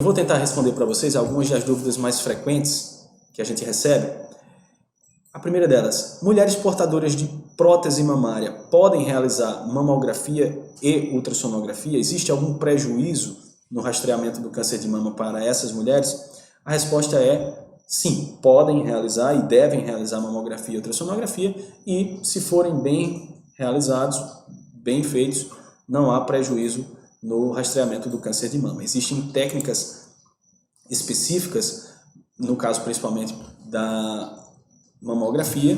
Eu vou tentar responder para vocês algumas das dúvidas mais frequentes que a gente recebe. A primeira delas, mulheres portadoras de prótese mamária podem realizar mamografia e ultrassonografia? Existe algum prejuízo no rastreamento do câncer de mama para essas mulheres? A resposta é sim, podem realizar e devem realizar mamografia e ultrassonografia, e se forem bem realizados, bem feitos, não há prejuízo no rastreamento do câncer de mama. Existem técnicas específicas, no caso principalmente da mamografia,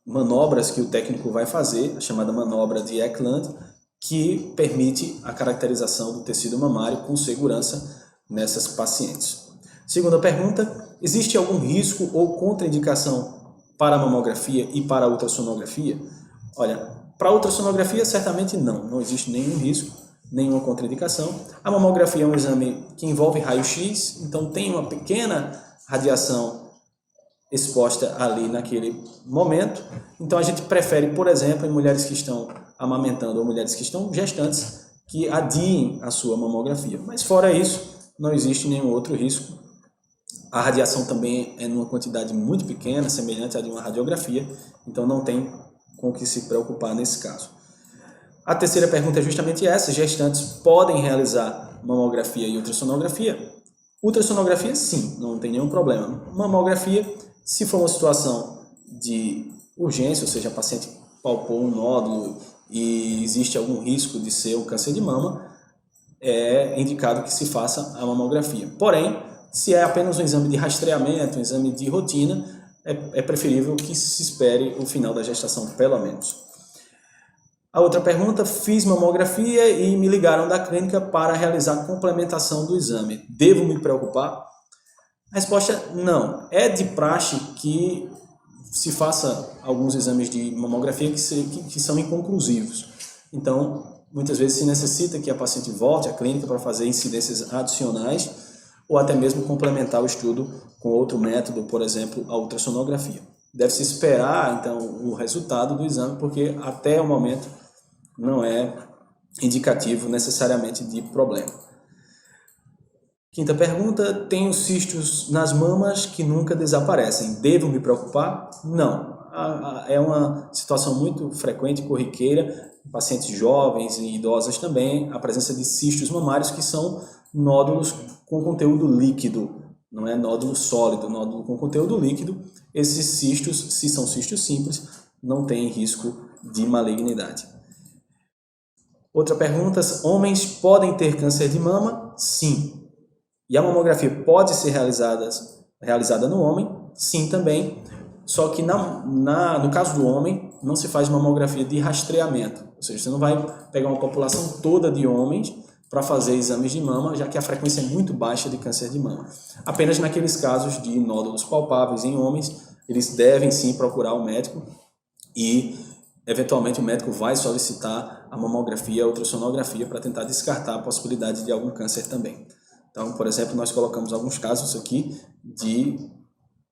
manobras que o técnico vai fazer, a chamada manobra de Eklund, que permite a caracterização do tecido mamário com segurança nessas pacientes. Segunda pergunta, existe algum risco ou contraindicação para a mamografia e para a ultrassonografia? Olha, para a ultrassonografia certamente não existe nenhum risco, nenhuma contraindicação. A mamografia é um exame que envolve raio-x, então tem uma pequena radiação exposta ali naquele momento. Então a gente prefere, por exemplo, em mulheres que estão amamentando ou mulheres que estão gestantes, que adiem a sua mamografia. Mas fora isso, não existe nenhum outro risco. A radiação também é numa quantidade muito pequena, semelhante à de uma radiografia, então não tem com o que se preocupar nesse caso. A terceira pergunta é justamente essa: gestantes podem realizar mamografia e ultrassonografia? Ultrassonografia, sim, não tem nenhum problema. Mamografia, se for uma situação de urgência, ou seja, a paciente palpou um nódulo e existe algum risco de ser um câncer de mama, é indicado que se faça a mamografia. Porém, se é apenas um exame de rastreamento, um exame de rotina, é preferível que se espere o final da gestação, pelo menos. A outra pergunta, fiz mamografia e me ligaram da clínica para realizar a complementação do exame. Devo me preocupar? A resposta, não. É de praxe que se faça alguns exames de mamografia que são inconclusivos. Então, muitas vezes se necessita que a paciente volte à clínica para fazer incidências adicionais ou até mesmo complementar o estudo com outro método, por exemplo, a ultrassonografia. Deve-se esperar, então, o resultado do exame, porque até o momento não é indicativo necessariamente de problema. Quinta pergunta, tenho cistos nas mamas que nunca desaparecem. Devo me preocupar? Não. É uma situação muito frequente, corriqueira, em pacientes jovens e idosas também, a presença de cistos mamários, que são nódulos com conteúdo líquido, não é nódulo sólido, nódulo com conteúdo líquido. Esses cistos, se são cistos simples, não têm risco de malignidade. Outra pergunta, homens podem ter câncer de mama? Sim. E a mamografia pode ser realizada no homem? Sim, também. Só que no caso do homem, não se faz mamografia de rastreamento. Ou seja, você não vai pegar uma população toda de homens para fazer exames de mama, já que a frequência é muito baixa de câncer de mama. Apenas naqueles casos de nódulos palpáveis em homens, eles devem sim procurar o médico e eventualmente o médico vai solicitar a mamografia, a ultrassonografia para tentar descartar a possibilidade de algum câncer também. Então, por exemplo, nós colocamos alguns casos aqui de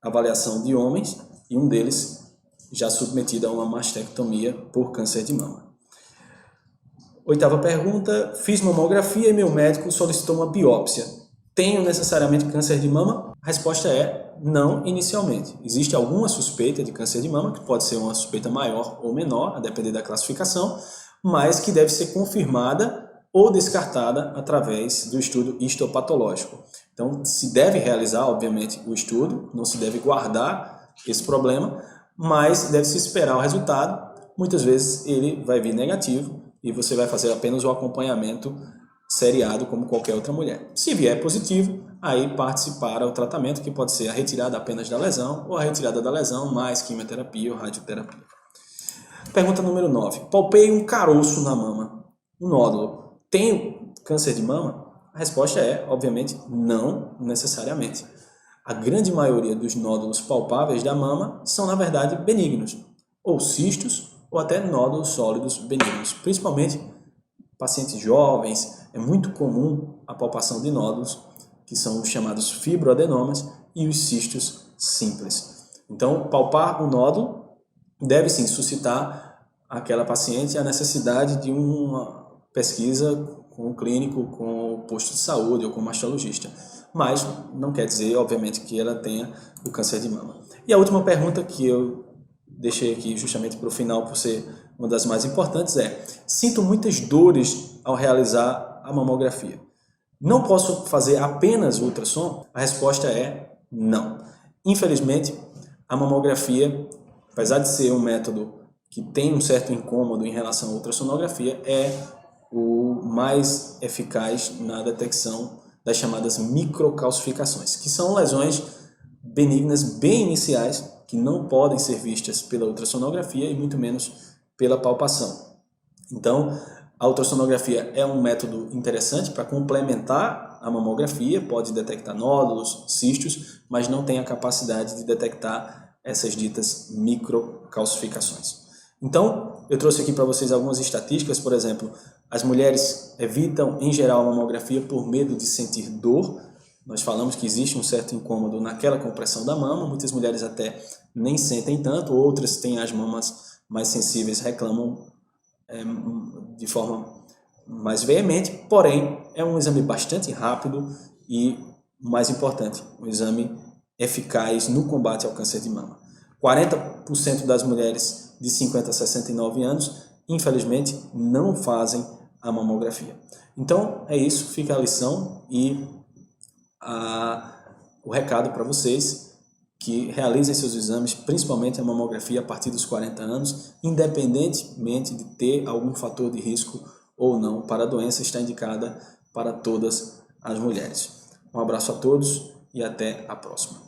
avaliação de homens e um deles já submetido a uma mastectomia por câncer de mama. Oitava pergunta, fiz mamografia e meu médico solicitou uma biópsia. Tenho necessariamente câncer de mama? A resposta é não inicialmente. Existe alguma suspeita de câncer de mama, que pode ser uma suspeita maior ou menor, a depender da classificação, mas que deve ser confirmada ou descartada através do estudo histopatológico. Então, se deve realizar, obviamente, o estudo, não se deve guardar esse problema, mas deve-se esperar o resultado. Muitas vezes ele vai vir negativo e você vai fazer apenas o acompanhamento seriado como qualquer outra mulher. Se vier positivo, aí parte-se para o tratamento, que pode ser a retirada apenas da lesão ou a retirada da lesão mais quimioterapia ou radioterapia. Pergunta número 9. Palpei um caroço na mama, um nódulo. Tenho câncer de mama? A resposta é, obviamente, não necessariamente. A grande maioria dos nódulos palpáveis da mama são, na verdade, benignos, ou cistos, ou até nódulos sólidos benignos. Principalmente pacientes jovens, é muito comum a palpação de nódulos, que são os chamados fibroadenomas, e os cistos simples. Então, palpar o nódulo deve sim suscitar aquela paciente a necessidade de uma pesquisa com o clínico, com o posto de saúde ou com o mastologista. mas não quer dizer, obviamente, que ela tenha o câncer de mama. E a última pergunta que eu deixei aqui justamente para o final, por ser uma das mais importantes, é: sinto muitas dores ao realizar a mamografia. Não posso fazer apenas ultrassom? A resposta é não. Infelizmente, a mamografia, apesar de ser um método que tem um certo incômodo em relação à ultrassonografia, é o mais eficaz na detecção das chamadas microcalcificações, que são lesões benignas bem iniciais, que não podem ser vistas pela ultrassonografia e muito menos pela palpação. Então, a ultrassonografia é um método interessante para complementar a mamografia, pode detectar nódulos, cistos, mas não tem a capacidade de detectar essas ditas microcalcificações. Então, eu trouxe aqui para vocês algumas estatísticas. Por exemplo, as mulheres evitam, em geral, a mamografia por medo de sentir dor. Nós falamos que existe um certo incômodo naquela compressão da mama, muitas mulheres até nem sentem tanto, outras têm as mamas mais sensíveis, reclamam de forma mais veemente, porém é um exame bastante rápido e, mais importante, um exame eficaz no combate ao câncer de mama. 40% das mulheres de 50 a 69 anos, infelizmente, não fazem a mamografia. Então é isso, fica a lição e o recado para vocês que realizem seus exames, principalmente a mamografia a partir dos 40 anos, independentemente de ter algum fator de risco ou não para a doença, está indicada para todas as mulheres. Um abraço a todos e até a próxima.